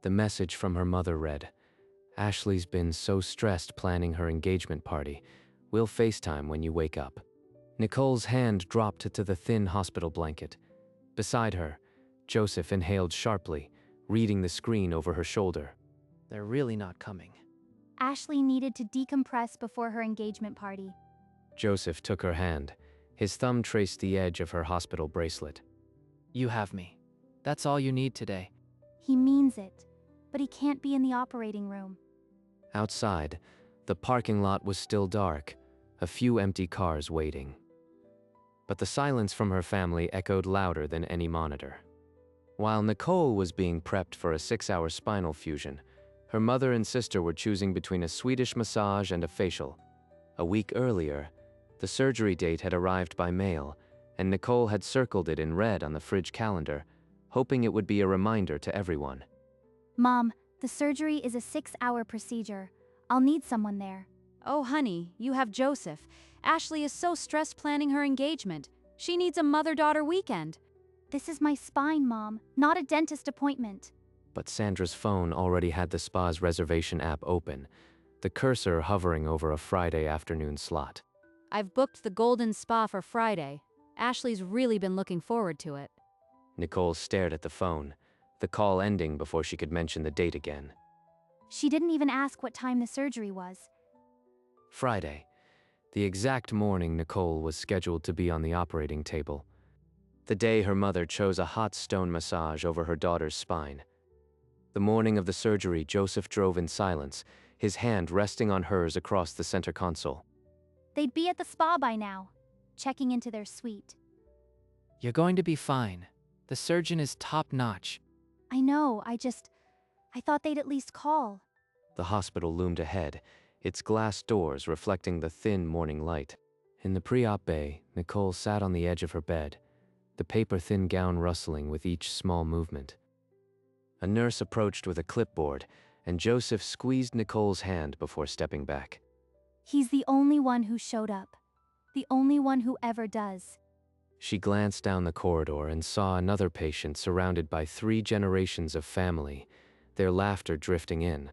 The message from her mother read, "Ashley's been so stressed planning her engagement party. We'll FaceTime when you wake up." Nicole's hand dropped to the thin hospital blanket. Beside her, Joseph inhaled sharply, reading the screen over her shoulder. They're really not coming. Ashley needed to decompress before her engagement party. Joseph took her hand. His thumb traced the edge of her hospital bracelet. You have me. That's all you need today. He means it, but he can't be in the operating room. Outside, the parking lot was still dark, a few empty cars waiting. But the silence from her family echoed louder than any monitor. While Nicole was being prepped for a 6-hour spinal fusion, her mother and sister were choosing between a Swedish massage and a facial. A week earlier, the surgery date had arrived by mail, and Nicole had circled it in red on the fridge calendar, hoping it would be a reminder to everyone. Mom, the surgery is a 6-hour procedure. I'll need someone there. Oh, honey, you have Joseph. Ashley is so stressed planning her engagement. She needs a mother-daughter weekend. This is my spine, Mom, not a dentist appointment. But Sandra's phone already had the spa's reservation app open, the cursor hovering over a Friday afternoon slot. I've booked the Golden Spa for Friday. Ashley's really been looking forward to it. Nicole stared at the phone, the call ending before she could mention the date again. She didn't even ask what time the surgery was. Friday, the exact morning Nicole was scheduled to be on the operating table. The day her mother chose a hot stone massage over her daughter's spine. The morning of the surgery, Joseph drove in silence, his hand resting on hers across the center console. They'd be at the spa by now, checking into their suite. You're going to be fine. The surgeon is top-notch. I know, I thought they'd at least call. The hospital loomed ahead, its glass doors reflecting the thin morning light. In the pre-op bay, Nicole sat on the edge of her bed, the paper-thin gown rustling with each small movement. A nurse approached with a clipboard, and Joseph squeezed Nicole's hand before stepping back. He's the only one who showed up. The only one who ever does. She glanced down the corridor and saw another patient surrounded by 3 generations of family, their laughter drifting in.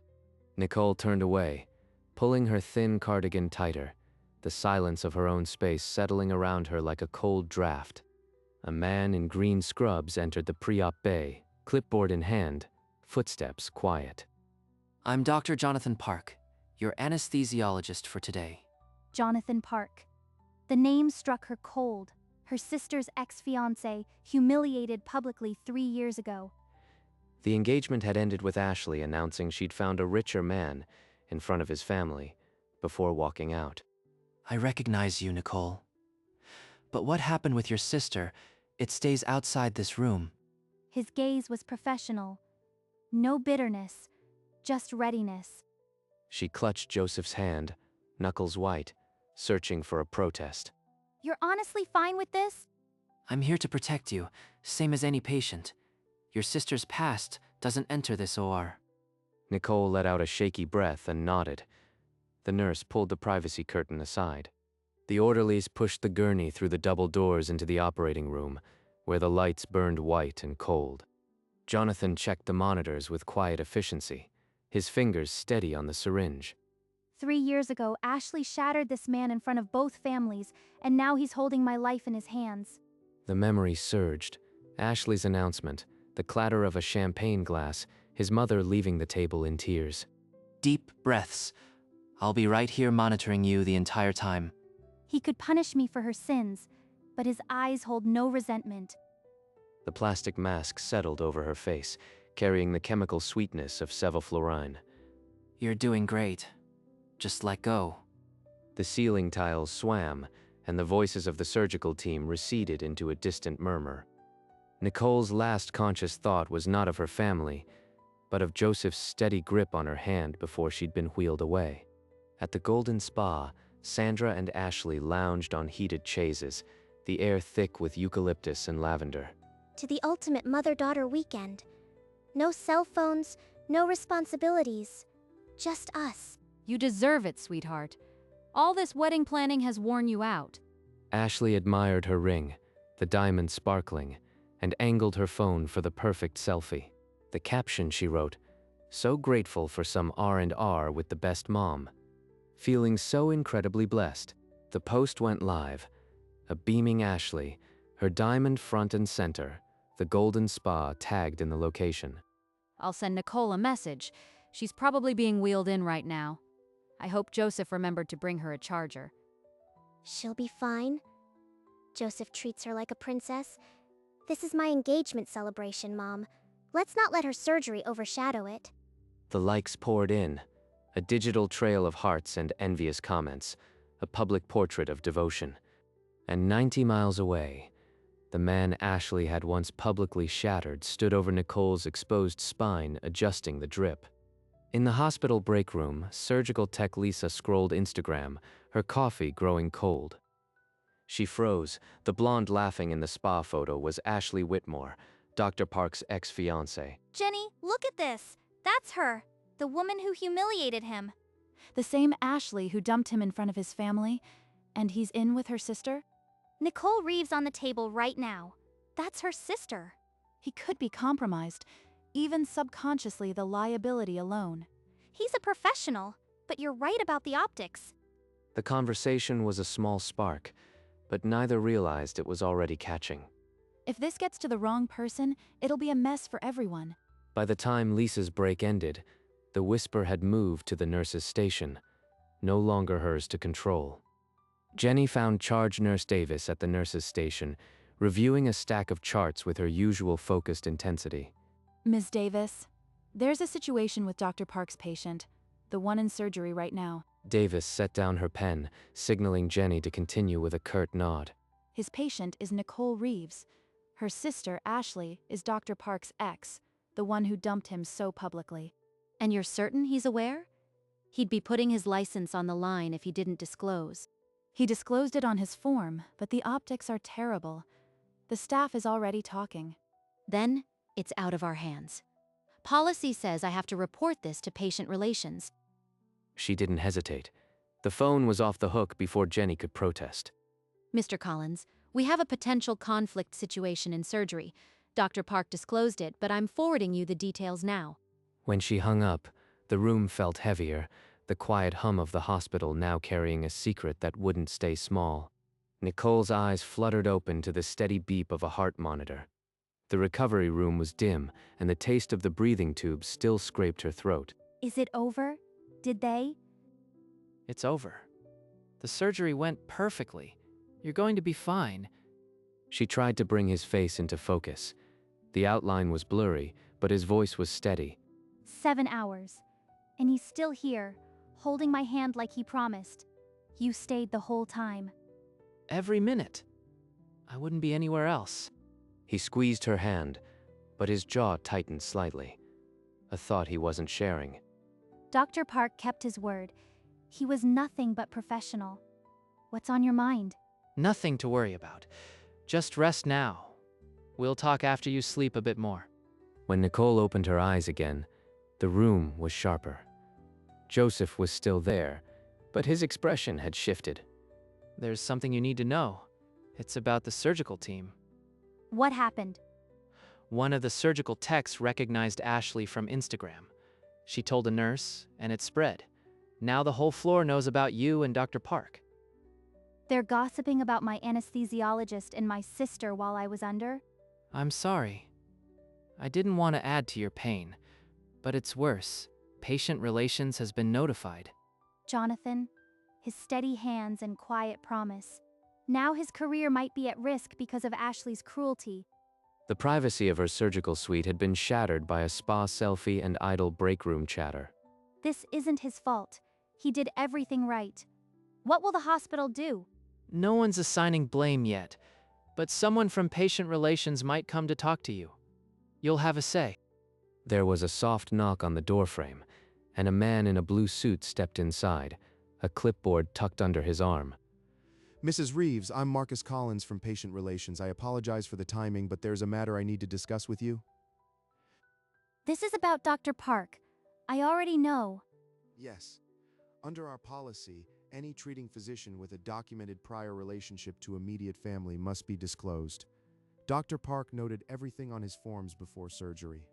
Nicole turned away, pulling her thin cardigan tighter, the silence of her own space settling around her like a cold draft. A man in green scrubs entered the pre-op bay, clipboard in hand, footsteps quiet. I'm Dr. Jonathan Park, your anesthesiologist for today. Jonathan Park. The name struck her cold. Her sister's ex-fiancé, humiliated publicly 3 years ago. The engagement had ended with Ashley announcing she'd found a richer man in front of his family before walking out. I recognize you, Nicole. But what happened with your sister? It stays outside this room. His gaze was professional. No bitterness, just readiness. She clutched Joseph's hand, knuckles white, searching for a protest. You're honestly fine with this? I'm here to protect you, same as any patient. Your sister's past doesn't enter this OR. Nicole let out a shaky breath and nodded. The nurse pulled the privacy curtain aside. The orderlies pushed the gurney through the double doors into the operating room, where the lights burned white and cold. Jonathan checked the monitors with quiet efficiency, his fingers steady on the syringe. 3 years ago, Ashley shattered this man in front of both families, and now he's holding my life in his hands. The memory surged. Ashley's announcement, the clatter of a champagne glass, his mother leaving the table in tears. Deep breaths. I'll be right here monitoring you the entire time. He could punish me for her sins, but his eyes hold no resentment. The plastic mask settled over her face, carrying the chemical sweetness of sevoflurane. You're doing great. Just let go. The ceiling tiles swam, and the voices of the surgical team receded into a distant murmur. Nicole's last conscious thought was not of her family, but of Joseph's steady grip on her hand before she'd been wheeled away. At the Golden Spa, Sandra and Ashley lounged on heated chaises, the air thick with eucalyptus and lavender. To the ultimate mother-daughter weekend. No cell phones, no responsibilities. Just us. You deserve it, sweetheart. All this wedding planning has worn you out. Ashley admired her ring, the diamond sparkling, and angled her phone for the perfect selfie. The caption she wrote, So grateful for some R&R with the best mom. Feeling so incredibly blessed, the post went live. A beaming Ashley, her diamond front and center, the golden spa tagged in the location. I'll send Nicole a message. She's probably being wheeled in right now. I hope Joseph remembered to bring her a charger. She'll be fine. Joseph treats her like a princess. This is my engagement celebration, Mom. Let's not let her surgery overshadow it. The likes poured in, a digital trail of hearts and envious comments, a public portrait of devotion. And 90 miles away, the man Ashley had once publicly shattered stood over Nicole's exposed spine, adjusting the drip. In the hospital break room, surgical tech Lisa scrolled Instagram, her coffee growing cold. She froze. The blonde laughing in the spa photo was Ashley Whitmore, Dr. Park's ex-fiancé. Jenny, look at this. That's her. The woman who humiliated him. The same Ashley who dumped him in front of his family, and he's in with her sister? Nicole Reeves on the table right now. That's her sister. He could be compromised, even subconsciously the liability alone. He's a professional, but you're right about the optics. The conversation was a small spark, but neither realized it was already catching. If this gets to the wrong person, it'll be a mess for everyone. By the time Lisa's break ended, the whisper had moved to the nurse's station, no longer hers to control. Jenny found charge nurse Davis at the nurse's station, reviewing a stack of charts with her usual focused intensity. Ms. Davis, there's a situation with Dr. Park's patient, the one in surgery right now. Davis set down her pen, signaling Jenny to continue with a curt nod. His patient is Nicole Reeves. Her sister, Ashley, is Dr. Park's ex, the one who dumped him so publicly. And you're certain he's aware? He'd be putting his license on the line if he didn't disclose. He disclosed it on his form, but the optics are terrible. The staff is already talking. Then, it's out of our hands. Policy says I have to report this to patient relations. She didn't hesitate. The phone was off the hook before Jenny could protest. Mr. Collins, we have a potential conflict situation in surgery. Dr. Park disclosed it, but I'm forwarding you the details now. When she hung up, the room felt heavier, the quiet hum of the hospital now carrying a secret that wouldn't stay small. Nicole's eyes fluttered open to the steady beep of a heart monitor. The recovery room was dim, and the taste of the breathing tube still scraped her throat. Is it over? Did they? It's over. The surgery went perfectly. You're going to be fine. She tried to bring his face into focus. The outline was blurry, but his voice was steady. 7 hours. And he's still here, holding my hand like he promised. You stayed the whole time. Every minute. I wouldn't be anywhere else. He squeezed her hand, but his jaw tightened slightly. A thought he wasn't sharing. Dr. Park kept his word. He was nothing but professional. What's on your mind? Nothing to worry about. Just rest now. We'll talk after you sleep a bit more. When Nicole opened her eyes again, the room was sharper. Joseph was still there, but his expression had shifted. There's something you need to know. It's about the surgical team. What happened? One of the surgical techs recognized Ashley from Instagram. She told a nurse, and it spread. Now the whole floor knows about you and Dr. Park. They're gossiping about my anesthesiologist and my sister while I was under? I'm sorry. I didn't want to add to your pain, but it's worse. Patient relations has been notified. Jonathan, his steady hands and quiet promise. Now his career might be at risk because of Ashley's cruelty. The privacy of her surgical suite had been shattered by a spa selfie and idle break room chatter. This isn't his fault. He did everything right. What will the hospital do? No one's assigning blame yet, but someone from patient relations might come to talk to you. You'll have a say. There was a soft knock on the doorframe, and a man in a blue suit stepped inside, a clipboard tucked under his arm. Mrs. Reeves, I'm Marcus Collins from Patient Relations. I apologize for the timing, but there's a matter I need to discuss with you. This is about Dr. Park. I already know. Yes. Under our policy, any treating physician with a documented prior relationship to immediate family must be disclosed. Dr. Park noted everything on his forms before surgery.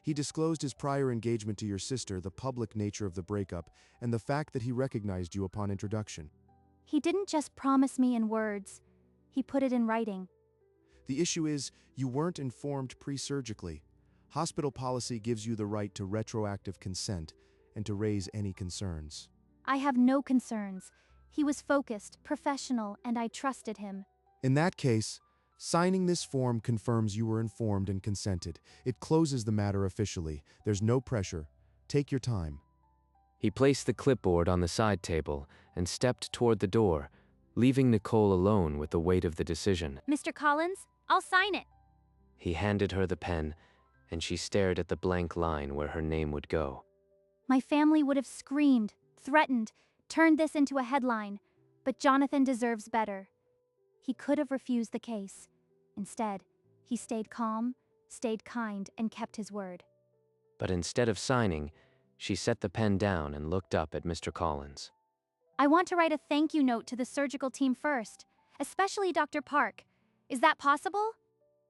He disclosed his prior engagement to your sister, the public nature of the breakup, and the fact that he recognized you upon introduction. He didn't just promise me in words, he put it in writing. The issue is, you weren't informed pre-surgically. Hospital policy gives you the right to retroactive consent and to raise any concerns. I have no concerns. He was focused, professional, and I trusted him. In that case, signing this form confirms you were informed and consented. It closes the matter officially. There's no pressure. Take your time. He placed the clipboard on the side table and stepped toward the door, leaving Nicole alone with the weight of the decision. Mr. Collins, I'll sign it. He handed her the pen, and she stared at the blank line where her name would go. My family would have screamed, threatened, turned this into a headline, but Jonathan deserves better. He could have refused the case. Instead, he stayed calm, stayed kind, and kept his word. But instead of signing, she set the pen down and looked up at Mr. Collins. I want to write a thank you note to the surgical team first, especially Dr. Park. Is that possible?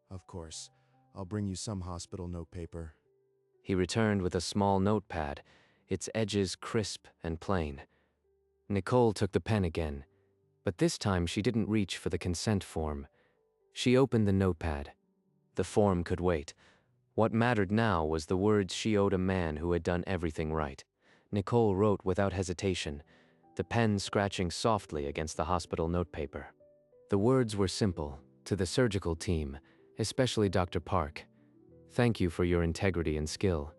Of course. I'll bring you some hospital notepaper. He returned with a small notepad, its edges crisp and plain. Nicole took the pen again, but this time she didn't reach for the consent form. She opened the notepad. The form could wait. What mattered now was the words she owed a man who had done everything right. Nicole wrote without hesitation, the pen scratching softly against the hospital notepaper. The words were simple, to the surgical team, especially Dr. Park. Thank you for your integrity and skill.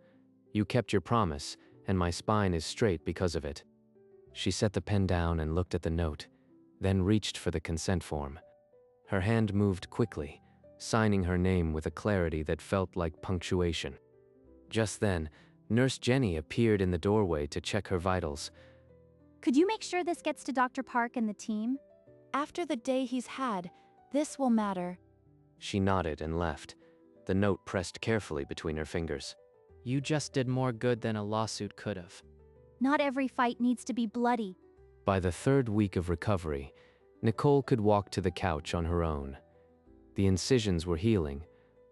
You kept your promise, and my spine is straight because of it. She set the pen down and looked at the note, then reached for the consent form. Her hand moved quickly, signing her name with a clarity that felt like punctuation. Just then, Nurse Jenny appeared in the doorway to check her vitals. Could you make sure this gets to Dr. Park and the team? After the day he's had, this will matter. She nodded and left, the note pressed carefully between her fingers. You just did more good than a lawsuit could have. Not every fight needs to be bloody. By the third week of recovery, Nicole could walk to the couch on her own. The incisions were healing,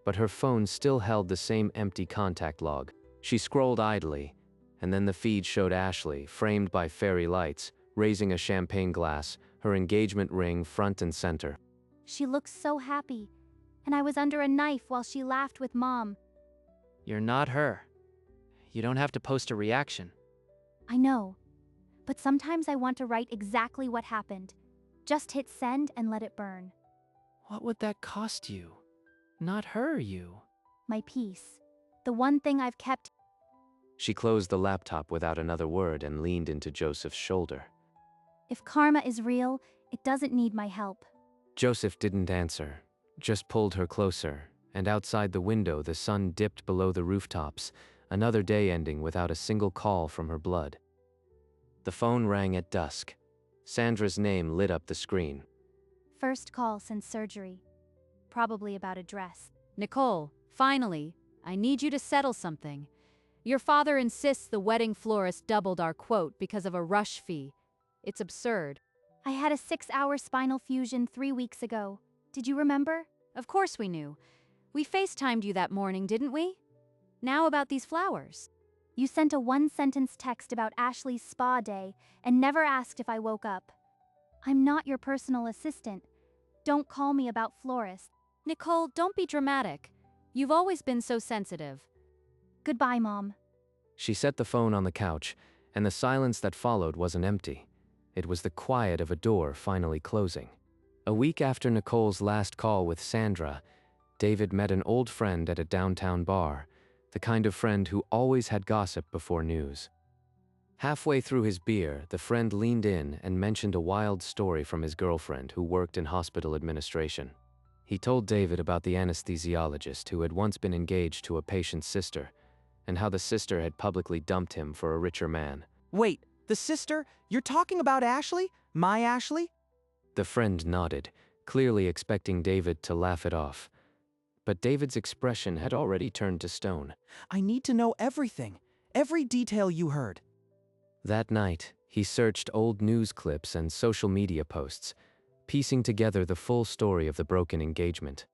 but her phone still held the same empty contact log. She scrolled idly, and then the feed showed Ashley, framed by fairy lights, raising a champagne glass, her engagement ring front and center. She looked so happy, and I was under a knife while she laughed with Mom. You're not her. You don't have to post a reaction. I know, but sometimes I want to write exactly what happened. Just hit send and let it burn. What would that cost you? Not her, you. My peace. The one thing I've kept. She closed the laptop without another word and leaned into Joseph's shoulder. If karma is real, it doesn't need my help. Joseph didn't answer, just pulled her closer, and outside the window the sun dipped below the rooftops, another day ending without a single call from her blood. The phone rang at dusk. Sandra's name lit up the screen. First call since surgery. Probably about a dress. Nicole, finally, I need you to settle something. Your father insists the wedding florist doubled our quote because of a rush fee. It's absurd. I had a 6-hour spinal fusion 3 weeks ago. Did you remember? Of course we knew. We FaceTimed you that morning, didn't we? Now about these flowers. You sent a 1-sentence text about Ashley's spa day and never asked if I woke up. I'm not your personal assistant. Don't call me about florists. Nicole, don't be dramatic. You've always been so sensitive. Goodbye, Mom. She set the phone on the couch, and the silence that followed wasn't empty. It was the quiet of a door finally closing. A week after Nicole's last call with Sandra, David met an old friend at a downtown bar, the kind of friend who always had gossip before news. Halfway through his beer, the friend leaned in and mentioned a wild story from his girlfriend who worked in hospital administration. He told David about the anesthesiologist who had once been engaged to a patient's sister, and how the sister had publicly dumped him for a richer man. Wait, the sister? You're talking about Ashley? My Ashley? The friend nodded, clearly expecting David to laugh it off. But David's expression had already turned to stone. I need to know everything. Every detail you heard. That night, he searched old news clips and social media posts, piecing together the full story of the broken engagement.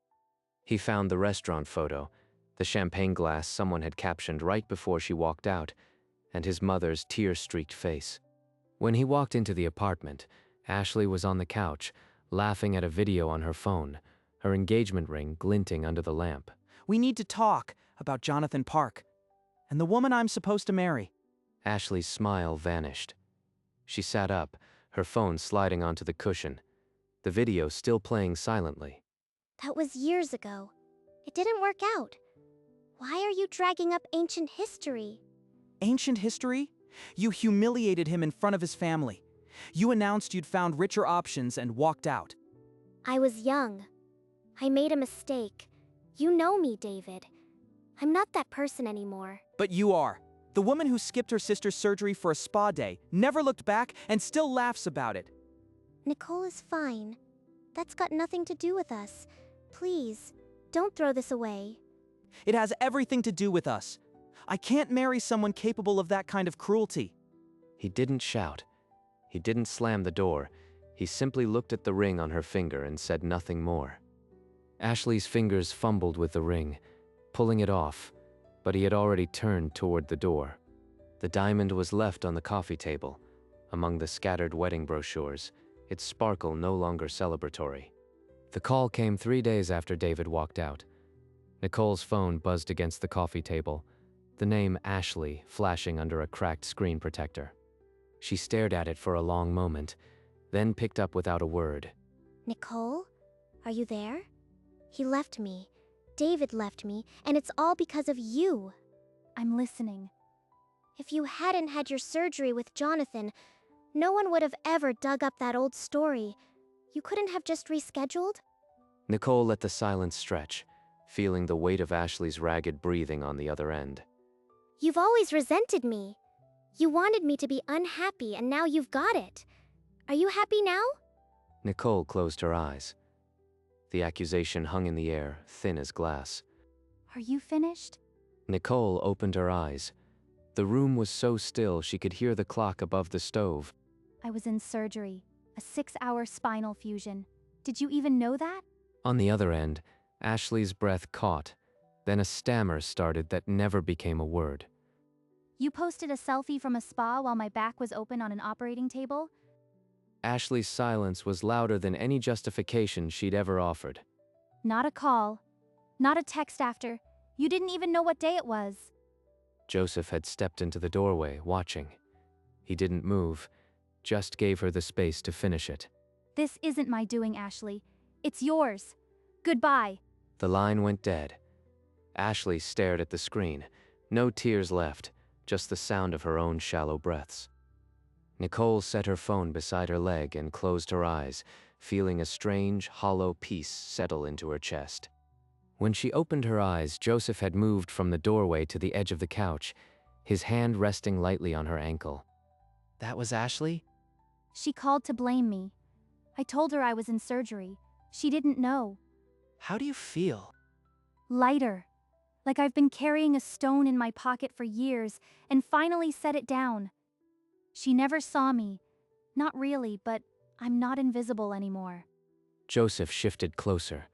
He found the restaurant photo, the champagne glass someone had captioned right before she walked out, and his mother's tear-streaked face. When he walked into the apartment, Ashley was on the couch, laughing at a video on her phone, her engagement ring glinting under the lamp. We need to talk about Jonathan Park and the woman I'm supposed to marry. Ashley's smile vanished. She sat up, her phone sliding onto the cushion, the video still playing silently. That was years ago. It didn't work out. Why are you dragging up ancient history? Ancient history? You humiliated him in front of his family. You announced you'd found richer options and walked out. I was young. I made a mistake. You know me, David. I'm not that person anymore. But you are. The woman who skipped her sister's surgery for a spa day, never looked back, and still laughs about it. Nicole is fine. That's got nothing to do with us. Please, don't throw this away. It has everything to do with us. I can't marry someone capable of that kind of cruelty. He didn't shout. He didn't slam the door. He simply looked at the ring on her finger and said nothing more. Ashley's fingers fumbled with the ring, pulling it off, but he had already turned toward the door. The diamond was left on the coffee table, among the scattered wedding brochures, its sparkle no longer celebratory. The call came 3 days after David walked out. Nicole's phone buzzed against the coffee table, the name Ashley flashing under a cracked screen protector. She stared at it for a long moment, then picked up without a word. Nicole? Are you there? He left me. David left me, and it's all because of you. I'm listening. If you hadn't had your surgery with Jonathan, no one would have ever dug up that old story. You couldn't have just rescheduled? Nicole let the silence stretch, feeling the weight of Ashley's ragged breathing on the other end. You've always resented me. You wanted me to be unhappy, and now you've got it. Are you happy now? Nicole closed her eyes. The accusation hung in the air, thin as glass. Are you finished? Nicole opened her eyes. The room was so still she could hear the clock above the stove. I was in surgery, a 6-hour spinal fusion. Did you even know that? On the other end, Ashley's breath caught. Then a stammer started that never became a word. You posted a selfie from a spa while my back was open on an operating table? Ashley's silence was louder than any justification she'd ever offered. Not a call. Not a text after. You didn't even know what day it was. Joseph had stepped into the doorway, watching. He didn't move, just gave her the space to finish it. This isn't my doing, Ashley. It's yours. Goodbye. The line went dead. Ashley stared at the screen. No tears left, just the sound of her own shallow breaths. Nicole set her phone beside her leg and closed her eyes, feeling a strange, hollow peace settle into her chest. When she opened her eyes, Joseph had moved from the doorway to the edge of the couch, his hand resting lightly on her ankle. That was Ashley? She called to blame me. I told her I was in surgery. She didn't know. How do you feel? Lighter. Like I've been carrying a stone in my pocket for years and finally set it down. She never saw me. Not really, but I'm not invisible anymore. Joseph shifted closer,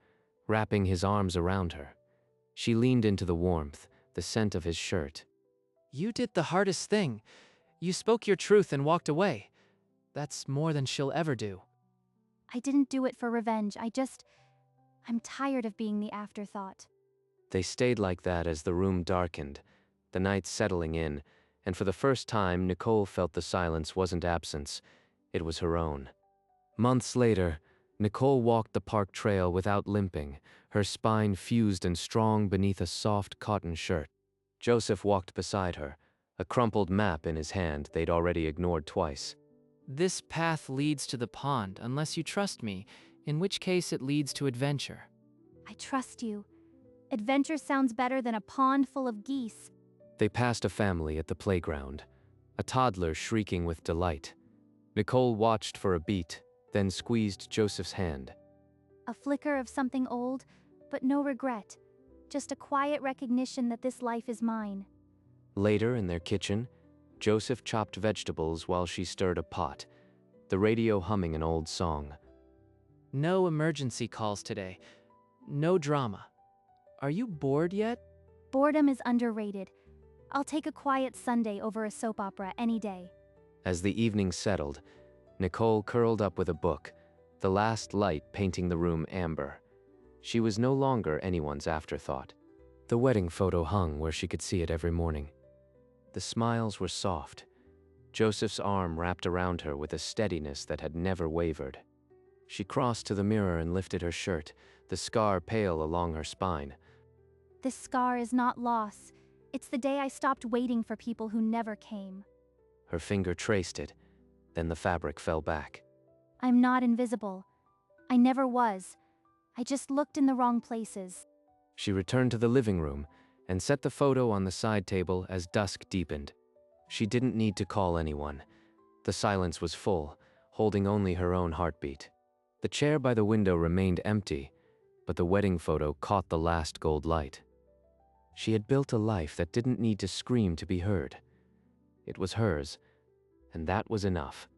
wrapping his arms around her. She leaned into the warmth, the scent of his shirt. You did the hardest thing. You spoke your truth and walked away. That's more than she'll ever do. I didn't do it for revenge. I'm tired of being the afterthought. They stayed like that as the room darkened, the night settling in, and for the first time Nicole felt the silence wasn't absence, it was her own. Months later, Nicole walked the park trail without limping, her spine fused and strong beneath a soft cotton shirt. Joseph walked beside her, a crumpled map in his hand they'd already ignored twice. This path leads to the pond, unless you trust me, in which case it leads to adventure. I trust you. Adventure sounds better than a pond full of geese. They passed a family at the playground, a toddler shrieking with delight. Nicole watched for a beat, then squeezed Joseph's hand. A flicker of something old, but no regret. Just a quiet recognition that this life is mine. Later, in their kitchen, Joseph chopped vegetables while she stirred a pot, the radio humming an old song. No emergency calls today. No drama. Are you bored yet? Boredom is underrated. I'll take a quiet Sunday over a soap opera any day. As the evening settled, Nicole curled up with a book, the last light painting the room amber. She was no longer anyone's afterthought. The wedding photo hung where she could see it every morning. The smiles were soft. Joseph's arm wrapped around her with a steadiness that had never wavered. She crossed to the mirror and lifted her shirt, the scar pale along her spine. This scar is not loss. It's the day I stopped waiting for people who never came. Her finger traced it, then the fabric fell back. I'm not invisible. I never was. I just looked in the wrong places. She returned to the living room and set the photo on the side table as dusk deepened. She didn't need to call anyone. The silence was full, holding only her own heartbeat. The chair by the window remained empty, but the wedding photo caught the last gold light. She had built a life that didn't need to scream to be heard. It was hers, and that was enough.